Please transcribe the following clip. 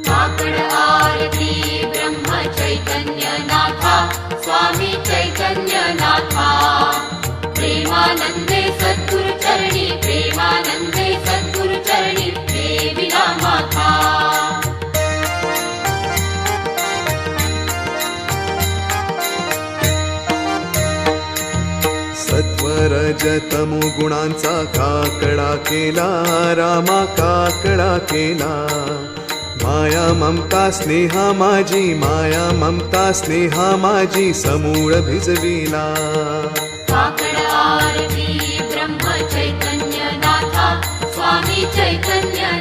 काकड आरती ब्रह्म चैतन्य नाथा स्वामी चैतन्य नाथा प्रेमानंदे सद्गुरु चरणी प्रेमानंदे सद्गुरु चरणी देविना माथा सत्वरजतमो गुणांचा काकडा केला रामा काकडा केला माया ममता स्नेहा माझी माया ममता स्नेहा माझी समूळ भिजविला काकड आरती ब्रह्म चैतन्य नाथा स्वामी चैतन्य